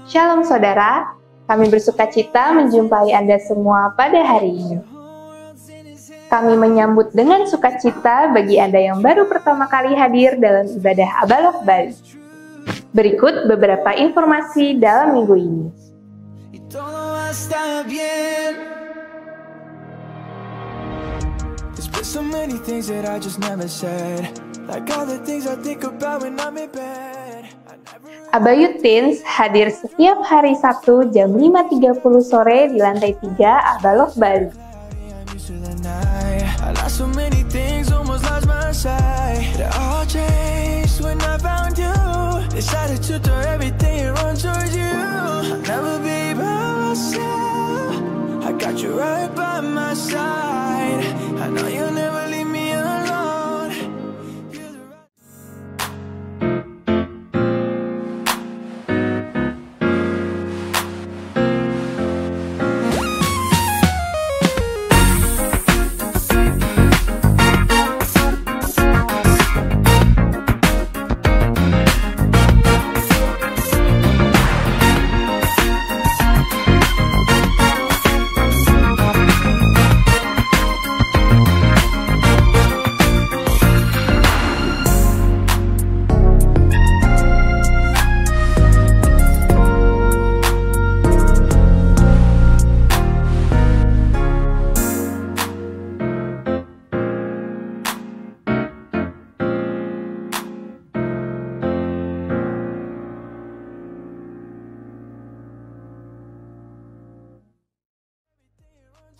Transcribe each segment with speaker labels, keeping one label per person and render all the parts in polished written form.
Speaker 1: Shalom saudara, kami bersukacita menjumpai Anda semua pada hari ini. Kami menyambut dengan sukacita bagi Anda yang baru pertama kali hadir dalam ibadah Abalok Bali. Berikut beberapa informasi dalam minggu ini. Abayut Teens hadir setiap hari Sabtu jam 5.30 sore di lantai 3 Abalok Bali.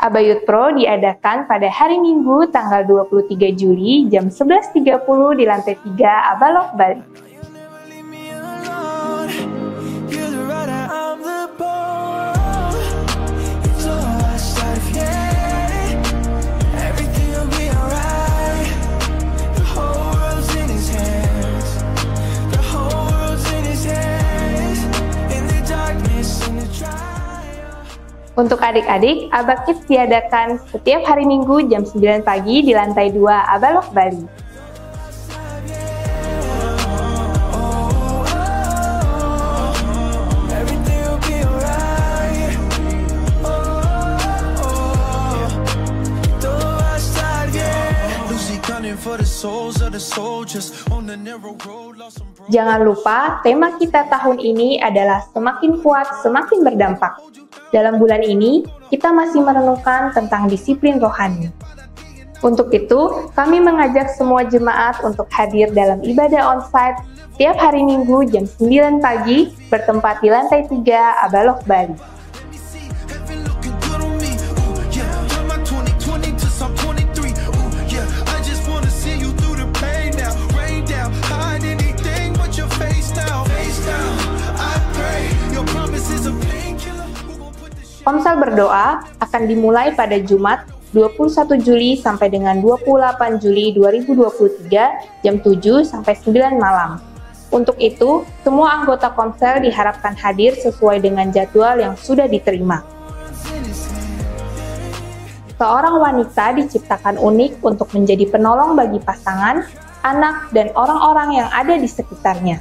Speaker 1: Abayut Pro diadakan pada hari Minggu tanggal 23 Juli jam 11.30 di lantai 3 Abalok Bali. Untuk adik-adik, Aba Kids diadakan setiap hari Minggu jam 9 pagi di lantai 2 Abalok Bali. Jangan lupa, tema kita tahun ini adalah semakin kuat, semakin berdampak. Dalam bulan ini, kita masih merenungkan tentang disiplin rohani. Untuk itu, kami mengajak semua jemaat untuk hadir dalam ibadah onsite setiap hari Minggu jam 9 pagi bertempat di lantai 3 Abalok Bali. Komsel berdoa akan dimulai pada Jumat 21 Juli sampai dengan 28 Juli 2023 jam 7 sampai 9 malam. Untuk itu, semua anggota Komsel diharapkan hadir sesuai dengan jadwal yang sudah diterima. Seorang wanita diciptakan unik untuk menjadi penolong bagi pasangan, anak, dan orang-orang yang ada di sekitarnya.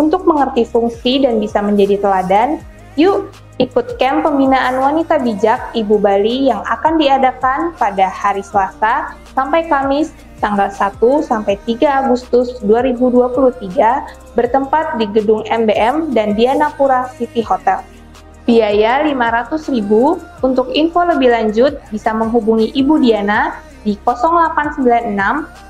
Speaker 1: Untuk mengerti fungsi dan bisa menjadi teladan, yuk ikut camp pembinaan wanita bijak Ibu Bali yang akan diadakan pada hari Selasa sampai Kamis tanggal 1 sampai 3 Agustus 2023 bertempat di gedung MBM dan Dianapura City Hotel. Biaya Rp500.000. Untuk info lebih lanjut bisa menghubungi Ibu Diana di 0896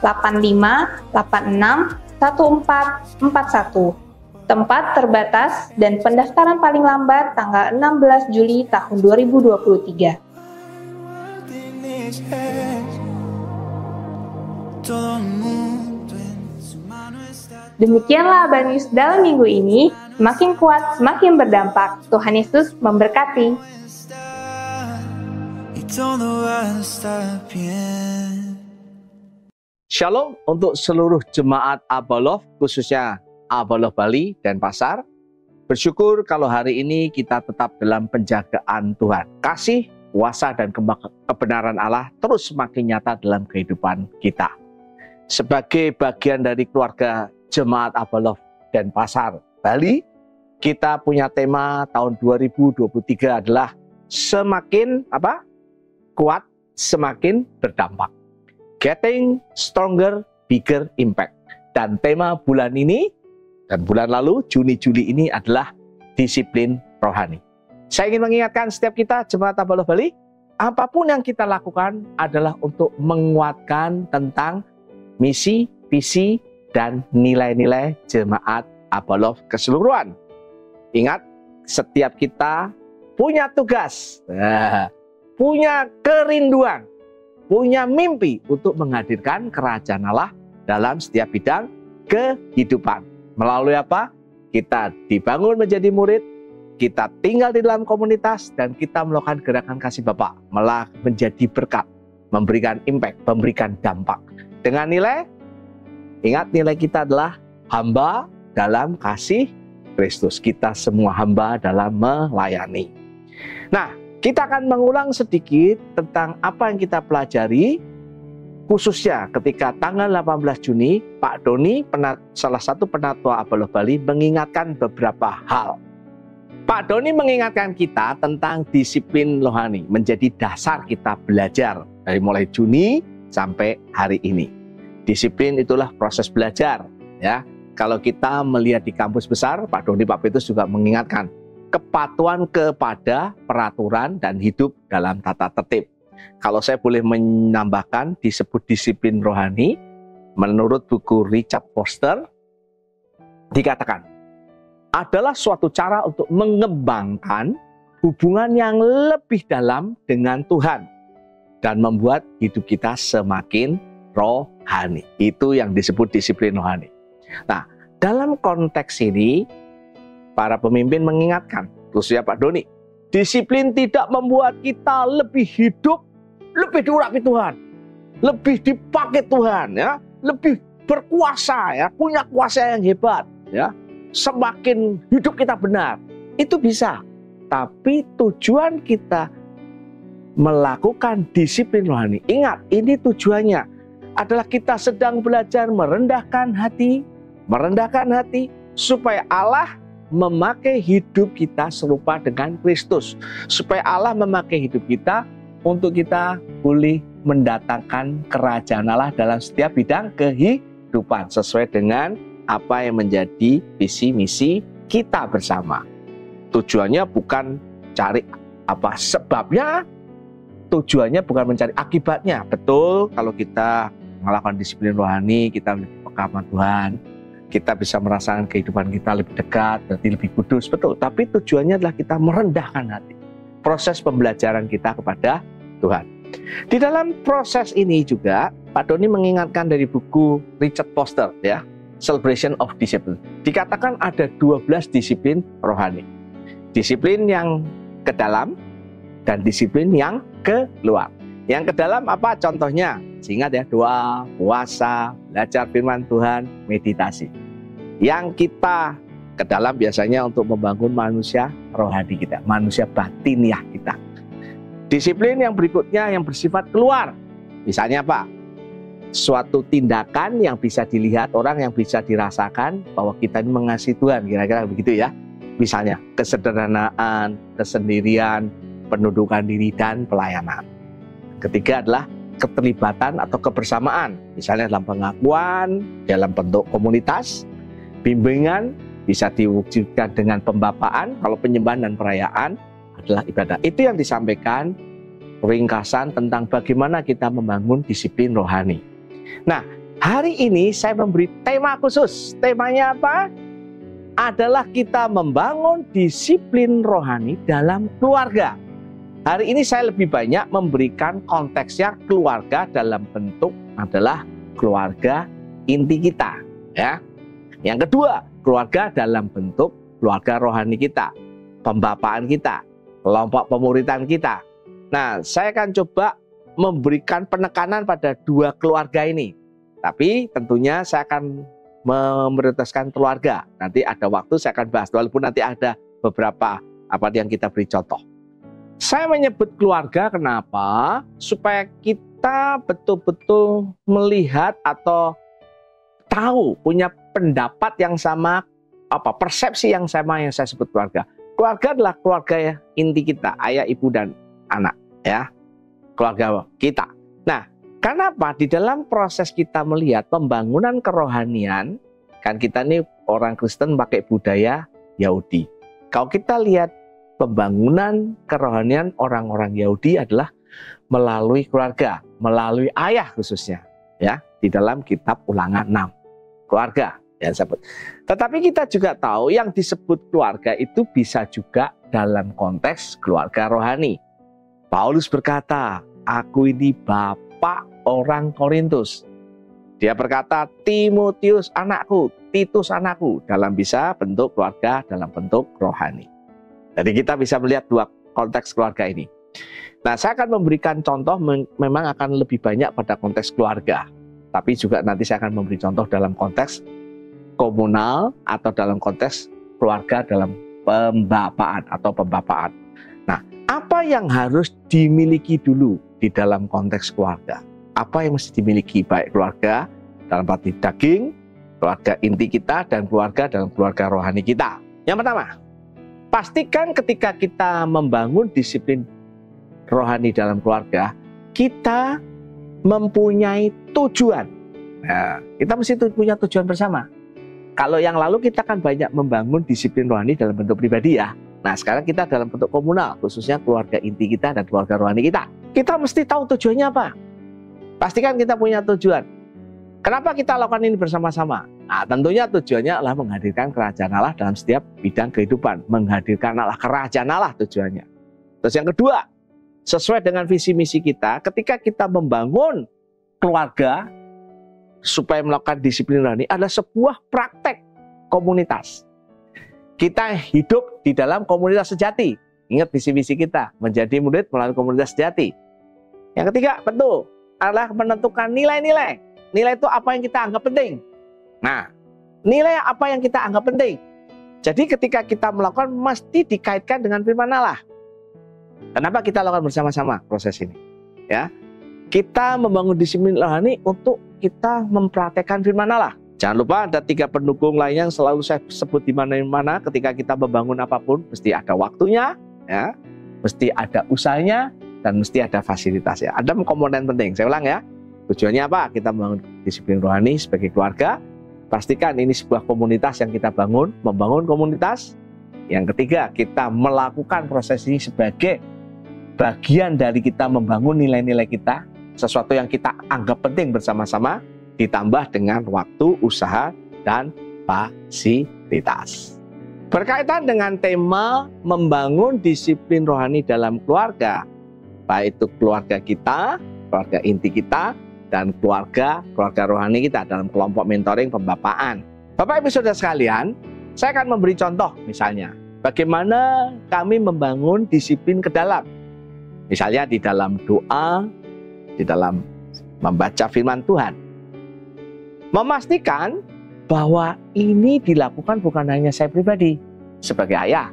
Speaker 1: 85 86 1441. Tempat terbatas dan pendaftaran paling lambat tanggal 16 Juli tahun 2023. Demikianlah Aba News dalam minggu ini. Semakin kuat, semakin berdampak. Tuhan Yesus memberkati.
Speaker 2: Shalom untuk seluruh jemaat Abalok, khususnya Abalok Bali dan Pasar. Bersyukur kalau hari ini kita tetap dalam penjagaan Tuhan. Kasih, kuasa, dan kebenaran Allah terus semakin nyata dalam kehidupan kita. Sebagai bagian dari keluarga Jemaat Abalov Denpasar, Bali. Kita punya tema tahun 2023 adalah semakin kuat, semakin berdampak. Getting Stronger, Bigger Impact. Dan tema bulan ini dan bulan lalu, Juni-Juli ini adalah disiplin rohani. Saya ingin mengingatkan setiap kita, Jemaat Abalov Bali, apapun yang kita lakukan adalah untuk menguatkan tentang misi, visi, dan nilai-nilai Jemaat Abalov keseluruhan. Ingat, setiap kita punya tugas, punya kerinduan, punya mimpi untuk menghadirkan kerajaan Allah dalam setiap bidang kehidupan. Melalui apa? Kita dibangun menjadi murid, kita tinggal di dalam komunitas, dan kita melakukan gerakan kasih Bapa, malah menjadi berkat, memberikan impact, memberikan dampak. Dengan nilai, ingat nilai kita adalah hamba dalam kasih Kristus. Kita semua hamba dalam melayani. Nah, kita akan mengulang sedikit tentang apa yang kita pelajari, khususnya ketika tanggal 18 Juni, Pak Doni, salah satu penatua Abalov Bali, mengingatkan beberapa hal. Pak Doni mengingatkan kita tentang disiplin rohani, menjadi dasar kita belajar dari mulai Juni sampai hari ini. Disiplin itulah proses belajar, ya. Kalau kita melihat di kampus besar, Pak Doni, Pak Petrus juga mengingatkan kepatuhan kepada peraturan dan hidup dalam tata tertib. Kalau saya boleh menambahkan, disebut disiplin rohani, menurut buku Richard Foster, dikatakan adalah suatu cara untuk mengembangkan hubungan yang lebih dalam dengan Tuhan dan membuat hidup kita semakin rohani. Itu yang disebut disiplin rohani. Nah, dalam konteks ini, para pemimpin mengingatkan, khususnya Pak Doni, disiplin tidak membuat kita lebih hidup, lebih diurapi Tuhan, lebih dipakai Tuhan, ya, lebih berkuasa, ya, punya kuasa yang hebat, ya. Semakin hidup kita benar, itu bisa. Tapi tujuan kita melakukan disiplin rohani, ingat, ini tujuannya adalah kita sedang belajar merendahkan hati supaya Allah memakai hidup kita serupa dengan Kristus. Supaya Allah memakai hidup kita untuk kita boleh mendatangkan kerajaan Allah dalam setiap bidang kehidupan sesuai dengan apa yang menjadi visi misi kita bersama. Tujuannya bukan cari apa sebabnya, tujuannya bukan mencari akibatnya. Betul, kalau kita melakukan disiplin rohani, kita lebih peka sama Tuhan, kita bisa merasakan kehidupan kita lebih dekat, berarti lebih kudus, betul. Tapi tujuannya adalah kita merendahkan hati. Proses pembelajaran kita kepada Tuhan. Di dalam proses ini juga, Pak Doni mengingatkan dari buku Richard Foster, ya, Celebration of Discipline. Dikatakan ada 12 disiplin rohani. Disiplin yang ke dalam dan disiplin yang keluar. Yang ke dalam apa contohnya? Ingat ya, doa, puasa, belajar firman Tuhan, meditasi. Yang kita ke dalam biasanya untuk membangun manusia rohani kita, manusia batiniah kita. Disiplin yang berikutnya yang bersifat keluar. Misalnya apa? Suatu tindakan yang bisa dilihat orang, yang bisa dirasakan bahwa kita ini mengasihi Tuhan, kira-kira begitu ya. Misalnya kesederhanaan, kesendirian, penundukan diri, dan pelayanan. Ketiga adalah keterlibatan atau kebersamaan, misalnya dalam pengakuan, dalam bentuk komunitas, bimbingan, bisa diwujudkan dengan pembapaan, kalau penyembahan dan perayaan adalah ibadah. Itu yang disampaikan ringkasan tentang bagaimana kita membangun disiplin rohani. Nah, hari ini saya memberi tema khusus. Temanya apa? Adalah kita membangun disiplin rohani dalam keluarga. Hari ini saya lebih banyak memberikan konteksnya keluarga dalam bentuk adalah keluarga inti kita, ya. Yang kedua, keluarga dalam bentuk keluarga rohani kita, pembapaan kita, kelompok pemuritan kita. Nah, saya akan coba memberikan penekanan pada dua keluarga ini. Tapi tentunya saya akan memprioritaskan keluarga. Nanti ada waktu saya akan bahas, walaupun nanti ada beberapa apa yang kita beri contoh. Saya menyebut keluarga kenapa? Supaya kita betul-betul melihat atau tahu, punya pendapat yang sama, persepsi yang sama yang saya sebut keluarga. Keluarga adalah keluarga ya, inti kita, ayah, ibu, dan anak, ya, keluarga kita. Nah, kenapa di dalam proses kita melihat pembangunan kerohanian, kan kita ini orang Kristen pakai budaya Yahudi. Kalau kita lihat pembangunan kerohanian orang-orang Yahudi adalah melalui keluarga, melalui ayah khususnya, ya, di dalam kitab Ulangan 6, keluarga yang disebut. Tetapi kita juga tahu yang disebut keluarga itu bisa juga dalam konteks keluarga rohani. Paulus berkata, aku ini bapak orang Korintus. Dia berkata, Timotius anakku, Titus anakku, dalam bisa bentuk keluarga, dalam bentuk rohani. Jadi kita bisa melihat dua konteks keluarga ini. Nah, saya akan memberikan contoh, memang akan lebih banyak pada konteks keluarga. Tapi juga nanti saya akan memberi contoh dalam konteks komunal atau dalam konteks keluarga dalam pembapaan atau pembapaan. Nah, apa yang harus dimiliki dulu di dalam konteks keluarga? Apa yang mesti dimiliki baik keluarga dalam arti daging, keluarga inti kita, dan keluarga dalam keluarga rohani kita? Yang pertama, pastikan ketika kita membangun disiplin rohani dalam keluarga, kita mempunyai tujuan. Nah, kita mesti punya tujuan bersama. Kalau yang lalu kita kan banyak membangun disiplin rohani dalam bentuk pribadi ya. Nah, sekarang kita dalam bentuk komunal, khususnya keluarga inti kita dan keluarga rohani kita. Kita mesti tahu tujuannya apa. Pastikan kita punya tujuan. Kenapa kita lakukan ini bersama-sama? Nah, tentunya tujuannya adalah menghadirkan kerajaan Allah dalam setiap bidang kehidupan. Menghadirkan Allah, kerajaan Allah tujuannya. Terus yang kedua, sesuai dengan visi misi kita, ketika kita membangun keluarga supaya melakukan disiplin rohani adalah sebuah praktek komunitas. Kita hidup di dalam komunitas sejati. Ingat visi misi kita, menjadi murid melalui komunitas sejati. Yang ketiga, betul, adalah menentukan nilai-nilai. Nilai itu apa yang kita anggap penting. Nah, nilai apa yang kita anggap penting. Jadi ketika kita melakukan mesti dikaitkan dengan firman Allah. Kenapa kita lakukan bersama-sama proses ini? Ya, kita membangun disiplin rohani untuk kita mempraktekkan firman Allah. Jangan lupa ada 3 pendukung lainnya yang selalu saya sebut di mana-mana. Ketika kita membangun apapun, mesti ada waktunya, ya, mesti ada usahanya, dan mesti ada fasilitasnya. Ada komponen penting. Saya ulang ya. Tujuannya apa? Kita membangun disiplin rohani sebagai keluarga. Pastikan ini sebuah komunitas yang kita bangun, membangun komunitas. Yang ketiga, kita melakukan proses ini sebagai bagian dari kita membangun nilai-nilai kita, sesuatu yang kita anggap penting bersama-sama, ditambah dengan waktu, usaha, dan fasilitas. Berkaitan dengan tema membangun disiplin rohani dalam keluarga, baik itu keluarga kita, keluarga inti kita, dan keluarga rohani kita dalam kelompok mentoring pembapaan. Bapak Ibu Saudara sekalian, saya akan memberi contoh misalnya, bagaimana kami membangun disiplin ke dalam. Misalnya di dalam doa, di dalam membaca firman Tuhan. Memastikan bahwa ini dilakukan bukan hanya saya pribadi, sebagai ayah,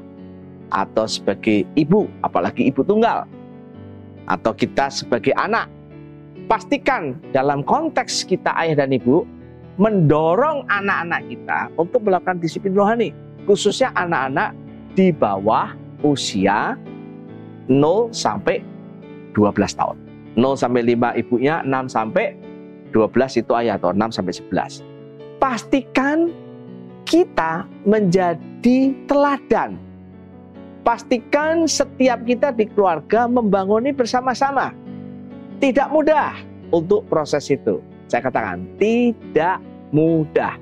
Speaker 2: atau sebagai ibu, apalagi ibu tunggal, atau kita sebagai anak. Pastikan dalam konteks kita ayah dan ibu, mendorong anak-anak kita untuk melakukan disiplin rohani, khususnya anak-anak di bawah usia 0 sampai 12 tahun. 0 sampai 5 ibunya, 6 sampai 12 itu ayah, atau 6 sampai 11. Pastikan kita menjadi teladan. Pastikan setiap kita di keluarga membangun ini bersama-sama. Tidak mudah untuk proses itu. Saya katakan, tidak mudah.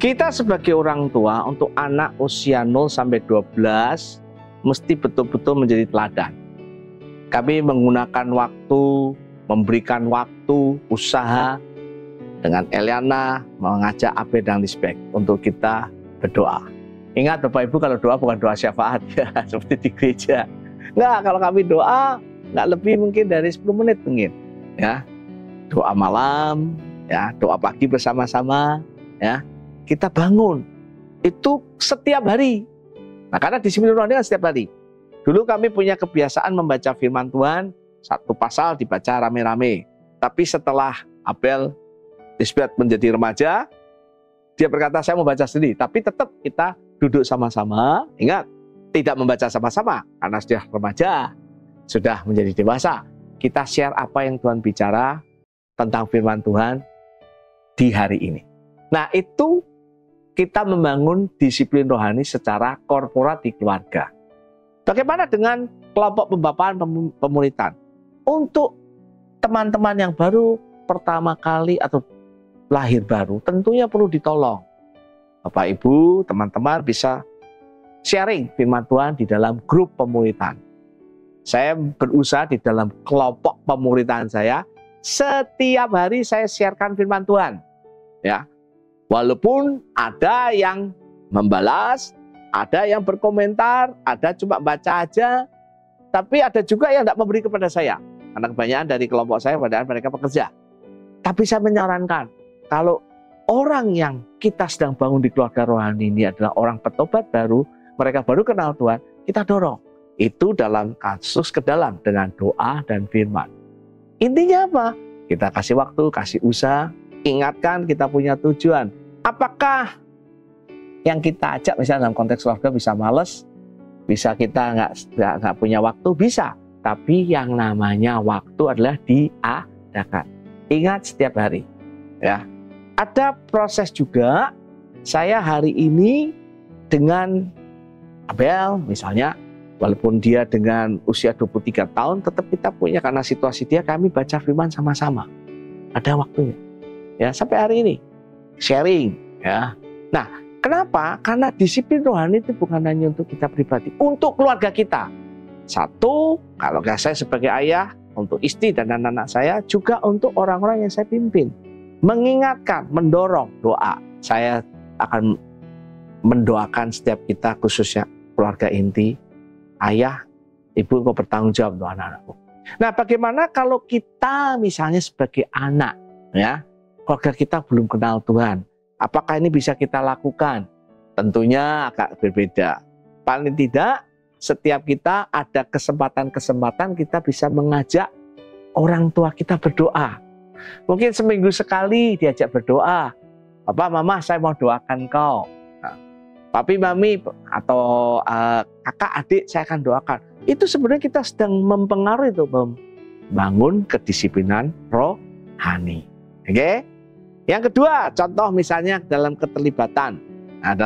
Speaker 2: Kita sebagai orang tua untuk anak usia 0 sampai 12 mesti betul-betul menjadi teladan. Kami menggunakan waktu, memberikan waktu, usaha dengan Eliana, mengajak Abe dan Lisbeth untuk kita berdoa. Ingat Bapak Ibu, kalau doa bukan doa syafaat ya, seperti di gereja. Enggak, kalau kami doa enggak lebih mungkin dari 10 menit mungkin. Ya, doa malam, ya, doa pagi bersama-sama, ya. Kita bangun itu setiap hari. Nah, karena disiplin rohani kan setiap hari. Dulu kami punya kebiasaan membaca firman Tuhan, 1 pasal dibaca rame-rame. Tapi setelah Abel Isbat menjadi remaja, dia berkata saya mau baca sendiri, tapi tetap kita duduk sama-sama. Ingat, tidak membaca sama-sama karena sudah remaja, sudah menjadi dewasa. Kita share apa yang Tuhan bicara tentang firman Tuhan di hari ini. Nah, itu kita membangun disiplin rohani secara korporat di keluarga. Bagaimana dengan kelompok pembapaan pemuritan? Untuk teman-teman yang baru pertama kali atau lahir baru, tentunya perlu ditolong. Bapak Ibu, teman-teman bisa sharing firman Tuhan di dalam grup pemuritan. Saya berusaha di dalam kelompok pemuritan saya, setiap hari saya sharekan firman Tuhan. Ya, walaupun ada yang membalas, ada yang berkomentar, ada cuma baca aja, tapi ada juga yang tidak memberi kepada saya. Karena kebanyakan dari kelompok saya padahal mereka pekerja. Tapi saya menyarankan, kalau orang yang kita sedang bangun di keluarga rohani ini adalah orang petobat baru, mereka baru kenal Tuhan, kita dorong. Itu dalam kasus ke dalam dengan doa dan firman. Intinya apa? Kita kasih waktu, kasih usaha, ingatkan kita punya tujuan. Apakah yang kita ajak misalnya dalam konteks keluarga bisa males, bisa kita nggak punya waktu, bisa. Tapi yang namanya waktu adalah diadakan. Ingat setiap hari. Ya, ada proses juga. Saya hari ini dengan Abel misalnya, walaupun dia dengan usia 23 tahun, tetap kita punya, karena situasi dia, kami baca firman sama-sama. Ada waktunya. Ya, sampai hari ini. Sharing. Ya. Nah, kenapa? Karena disiplin rohani itu bukan hanya untuk kita pribadi, untuk keluarga kita. Satu, kalau saya sebagai ayah, untuk istri dan anak-anak saya, juga untuk orang-orang yang saya pimpin. Mengingatkan, mendorong doa. Saya akan mendoakan setiap kita, khususnya keluarga inti, ayah, ibu, kau bertanggung jawab untuk anak-anakku. Nah, bagaimana kalau kita misalnya sebagai anak, ya, keluarga kita belum kenal Tuhan? Apakah ini bisa kita lakukan? Tentunya agak berbeda. Paling tidak, setiap kita ada kesempatan-kesempatan kita bisa mengajak orang tua kita berdoa. Mungkin seminggu sekali diajak berdoa. Papa, Mama, saya mau doakan kau. Papi, Mami, atau kakak, adik, saya akan doakan. Itu sebenarnya kita sedang mempengaruhi itu, membangun kedisiplinan rohani. Oke? Yang kedua, contoh misalnya dalam keterlibatan. Nah,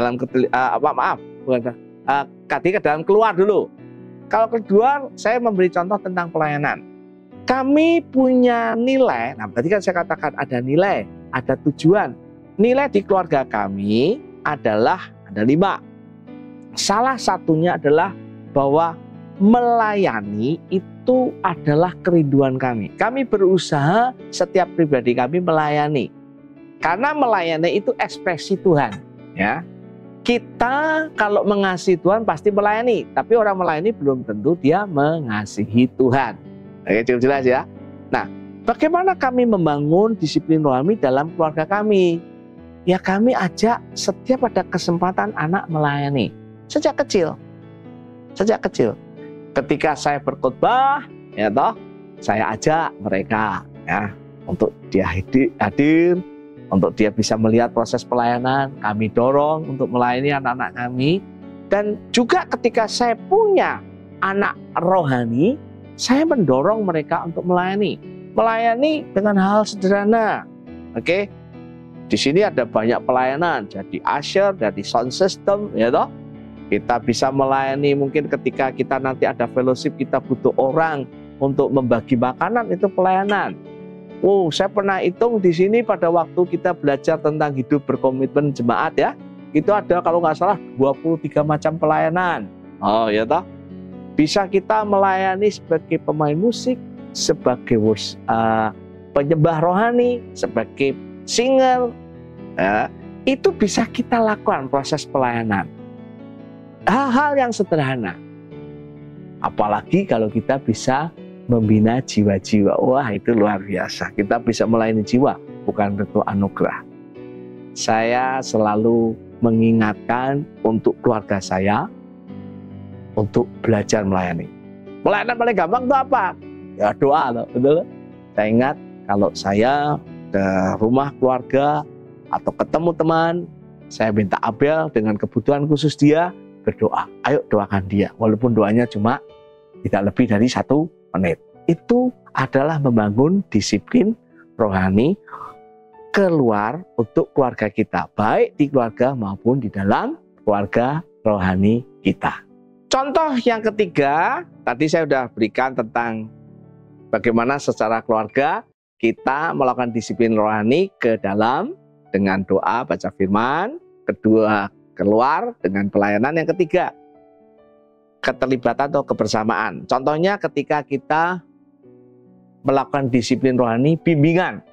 Speaker 2: ketika dalam keluar dulu. Kalau kedua, saya memberi contoh tentang pelayanan. Kami punya nilai, nah tadi kan saya katakan ada nilai, ada tujuan. Nilai di keluarga kami adalah ada 5. Salah satunya adalah bahwa melayani itu adalah kerinduan kami. Kami berusaha setiap pribadi kami melayani. Karena melayani itu ekspresi Tuhan. Ya, kita kalau mengasihi Tuhan pasti melayani. Tapi orang melayani belum tentu dia mengasihi Tuhan. Oke, cukup jelas ya. Nah, bagaimana kami membangun disiplin rohani dalam keluarga kami? Ya, kami ajak setiap ada kesempatan anak melayani. Sejak kecil. Ketika saya berkhotbah, ya toh, saya ajak mereka ya untuk dia hadir, untuk dia bisa melihat proses pelayanan. Kami dorong untuk melayani anak-anak kami. Dan juga ketika saya punya anak rohani, saya mendorong mereka untuk melayani. Melayani dengan hal sederhana. Oke. Di sini ada banyak pelayanan, jadi usher, jadi sound system, ya toh. Kita bisa melayani mungkin ketika kita nanti ada fellowship, kita butuh orang untuk membagi makanan, itu pelayanan. Oh, saya pernah hitung di sini pada waktu kita belajar tentang hidup berkomitmen jemaat ya, itu ada kalau nggak salah 23 macam pelayanan. Oh ya toh. Bisa kita melayani sebagai pemain musik, sebagai penyembah rohani, sebagai singer, ya, itu bisa kita lakukan proses pelayanan. Hal-hal yang sederhana. Apalagi kalau kita bisa membina jiwa-jiwa. Wah, itu luar biasa. Kita bisa melayani jiwa, bukan bentuk anugerah. Saya selalu mengingatkan untuk keluarga saya untuk belajar melayani. Pelayanan paling gampang itu apa? Ya doa loh, betul. Saya ingat kalau saya ke rumah keluarga atau ketemu teman, saya minta Abel dengan kebutuhan khusus dia berdoa. Ayo doakan dia, walaupun doanya cuma tidak lebih dari 1 menit. Itu adalah membangun disiplin rohani keluar untuk keluarga kita, baik di keluarga maupun di dalam keluarga rohani kita. Contoh yang ketiga, tadi saya sudah berikan tentang bagaimana secara keluarga kita melakukan disiplin rohani ke dalam dengan doa, baca firman. Kedua, keluar dengan pelayanan. Yang ketiga, keterlibatan atau kebersamaan. Contohnya ketika kita melakukan disiplin rohani, bimbingan.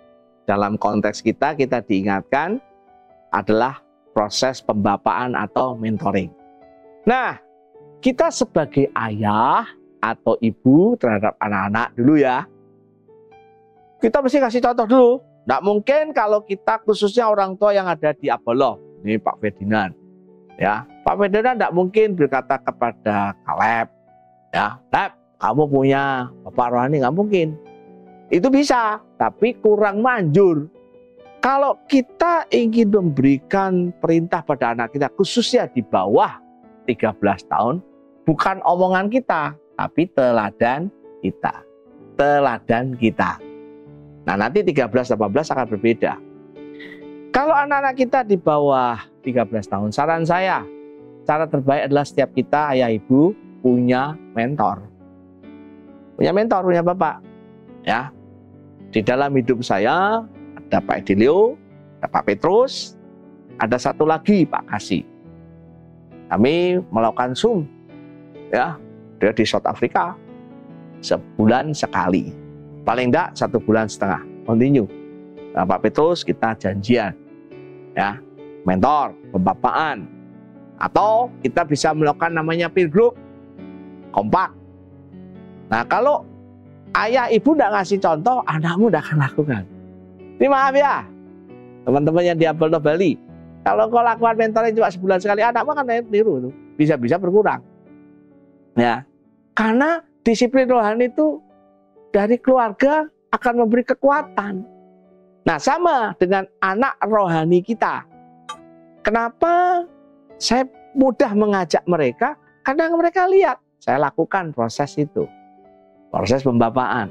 Speaker 2: Dalam konteks kita diingatkan adalah proses pembapaan atau mentoring. Nah, kita sebagai ayah atau ibu terhadap anak-anak dulu ya, kita mesti kasih contoh dulu. Tidak mungkin kalau kita khususnya orang tua yang ada di Abaloh, ini Pak Ferdinand, ya Pak Ferdinand tidak mungkin berkata kepada Kaleb, ya Kaleb, kamu punya bapak rohani, nggak mungkin. Itu bisa, tapi kurang manjur. Kalau kita ingin memberikan perintah pada anak kita, khususnya di bawah 13 tahun, bukan omongan kita, tapi teladan kita. Teladan kita. Nah, nanti 13-18 akan berbeda. Kalau anak-anak kita di bawah 13 tahun, saran saya, cara terbaik adalah setiap kita, ayah ibu, punya mentor. Punya mentor, punya bapak. Ya. Di dalam hidup saya, ada Pak Edilio, ada Pak Petrus, ada satu lagi Pak Kasih. Kami melakukan Zoom, ya, dia di South Africa, sebulan sekali, paling enggak 1,5 bulan, continue. Nah, Pak Petrus kita janjian, ya, mentor, pembapaan, atau kita bisa melakukan namanya peer group, kompak. Nah, kalau ayah ibu enggak ngasih contoh, anakmu enggak akan lakukan. Ini maaf ya, teman-teman yang di Abaloh Bali. Kalau kau lakukan mentoring cuma sebulan sekali, anakmu akan niru tuh, bisa-bisa berkurang. Ya, karena disiplin rohani itu dari keluarga akan memberi kekuatan. Nah, sama dengan anak rohani kita. Kenapa saya mudah mengajak mereka? Karena mereka lihat saya lakukan proses itu, proses pembapaan.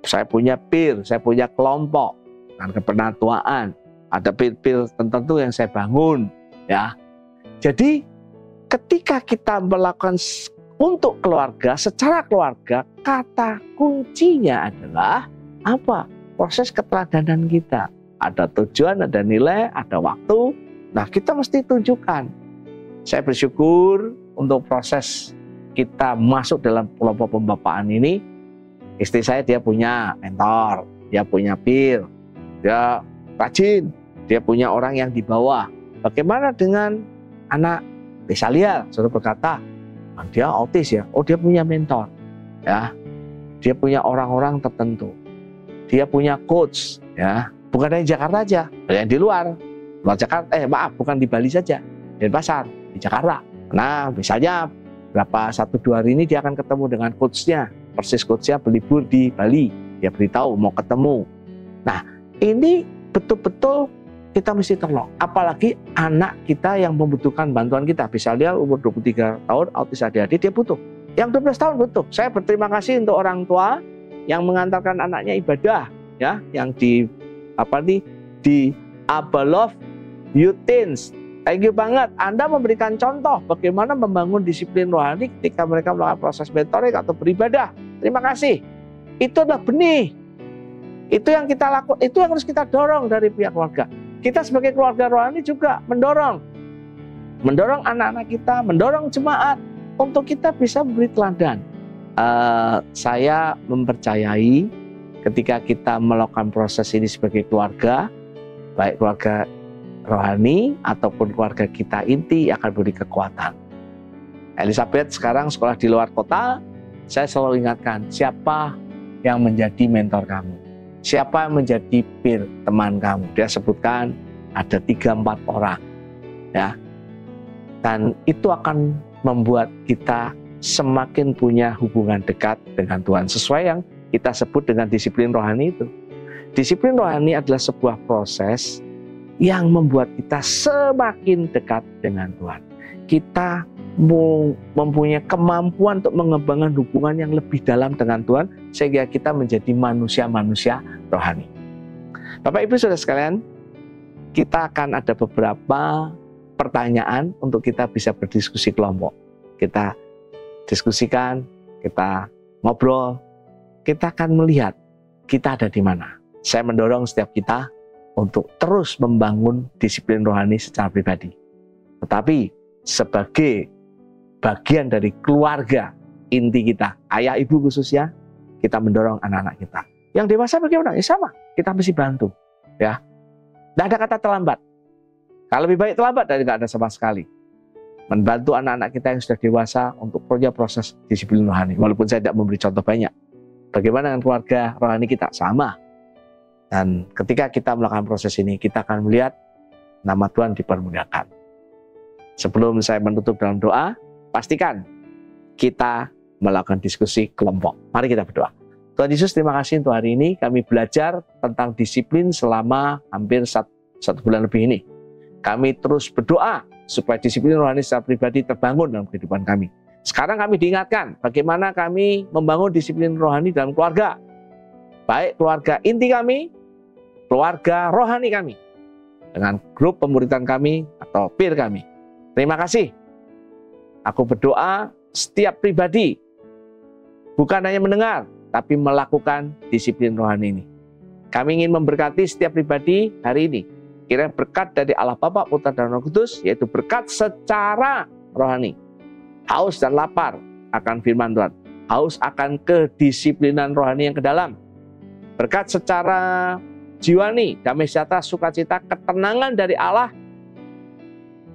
Speaker 2: Saya punya peer, saya punya kelompok, dan kepenatuaan. Ada pil-pil tertentu yang saya bangun, ya. Jadi ketika kita melakukan untuk keluarga, secara keluarga, kata kuncinya adalah apa? Proses keteladanan kita. Ada tujuan, ada nilai, ada waktu. Nah, kita mesti tunjukkan. Saya bersyukur untuk proses kita masuk dalam kelompok pembapaan ini. Istri saya dia punya mentor, dia punya peer, dia rajin. Dia punya orang yang di bawah. Bagaimana dengan anak Besaliel? Saudara berkata, dia autis ya. Oh, dia punya mentor, ya. Dia punya orang-orang tertentu. Dia punya coach, ya. Bukan dari Jakarta aja, yang di luar Jakarta. Bukan di Bali saja, di Pasar, di Jakarta. Nah, misalnya berapa 1-2 hari ini dia akan ketemu dengan coachnya. Persis coachnya berlibur di Bali. Dia beritahu mau ketemu. Nah, ini betul-betul kita mesti tolong, apalagi anak kita yang membutuhkan bantuan kita. Misalnya umur 23 tahun, autis ADHD, dia butuh. Yang 12 tahun butuh. Saya berterima kasih untuk orang tua yang mengantarkan anaknya ibadah, ya, yang di Abaloh Youth Teens. Thank you banget. Anda memberikan contoh bagaimana membangun disiplin rohani ketika mereka melakukan proses mentoring atau beribadah. Terima kasih. Itu adalah benih. Itu yang kita lakukan, itu yang harus kita dorong dari pihak keluarga. Kita sebagai keluarga rohani juga mendorong anak-anak kita, mendorong jemaat untuk kita bisa memberi teladan. Saya mempercayai ketika kita melakukan proses ini sebagai keluarga, baik keluarga rohani ataupun keluarga kita inti, akan beri kekuatan. Elizabeth sekarang sekolah di luar kota, saya selalu ingatkan, siapa yang menjadi mentor kamu? Siapa yang menjadi peer teman kamu? Dia sebutkan ada 3-4 orang, ya. Dan itu akan membuat kita semakin punya hubungan dekat dengan Tuhan, sesuai yang kita sebut dengan disiplin rohani itu. Disiplin rohani adalah sebuah proses yang membuat kita semakin dekat dengan Tuhan. Kita mempunyai kemampuan untuk mengembangkan hubungan yang lebih dalam dengan Tuhan, sehingga kita menjadi manusia-manusia rohani. Bapak Ibu Saudara sekalian, kita akan ada beberapa pertanyaan untuk kita bisa berdiskusi kelompok. Kita diskusikan, kita ngobrol, kita akan melihat kita ada di mana. Saya mendorong setiap kita untuk terus membangun disiplin rohani secara pribadi. Tetapi sebagai bagian dari keluarga inti kita, ayah ibu khususnya, kita mendorong anak-anak kita. Yang dewasa bagaimana? Ya sama, kita mesti bantu. Ya, tidak ada kata terlambat. Kalau lebih baik terlambat dari tidak ada sama sekali. Membantu anak-anak kita yang sudah dewasa untuk proses disiplin rohani. Walaupun saya tidak memberi contoh banyak. Bagaimana dengan keluarga rohani kita? Sama. Dan ketika kita melakukan proses ini, kita akan melihat nama Tuhan dipermuliakan. Sebelum saya menutup dalam doa, pastikan kita melakukan diskusi kelompok. Mari kita berdoa. Tuhan Yesus, terima kasih untuk hari ini. Kami belajar tentang disiplin selama hampir satu bulan lebih ini. Kami terus berdoa supaya disiplin rohani secara pribadi terbangun dalam kehidupan kami. Sekarang kami diingatkan bagaimana kami membangun disiplin rohani dalam keluarga. Baik keluarga inti kami, keluarga rohani kami, dengan grup pemuridan kami atau peer kami. Terima kasih. Aku berdoa setiap pribadi bukan hanya mendengar, tapi melakukan disiplin rohani ini. Kami ingin memberkati setiap pribadi hari ini. Kiranya berkat dari Allah Bapa, Putra, dan Roh Kudus, yaitu berkat secara rohani. Haus dan lapar akan firman Tuhan. Haus akan kedisiplinan rohani yang ke dalam. Berkat secara jiwani, damai sejahtera, sukacita, ketenangan dari Allah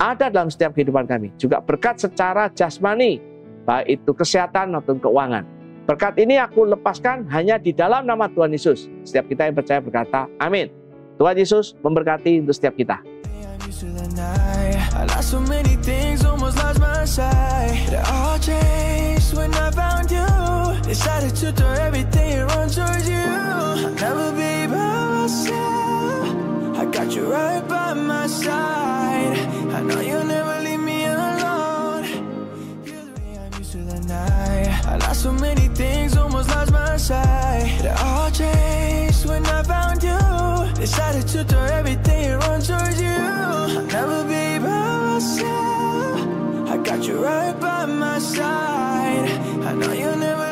Speaker 2: ada dalam setiap kehidupan kami. Juga berkat secara jasmani, baik itu kesehatan maupun keuangan. Berkat ini aku lepaskan hanya di dalam nama Tuhan Yesus. Setiap kita yang percaya berkata, amin. Tuhan Yesus memberkati untuk setiap kita. I lost so many things, almost lost my sight. It all changed when I found you. Decided to throw everything and run towards you. I'll never be by myself. I got you right by my side. I know you'll never leave me alone. You're the way I'm used to the night. I lost so many things, almost lost my sight. It all changed when I found you. Decided to throw everything and run towards you. I'll never be by myself. I got you right by my side. I know you'll never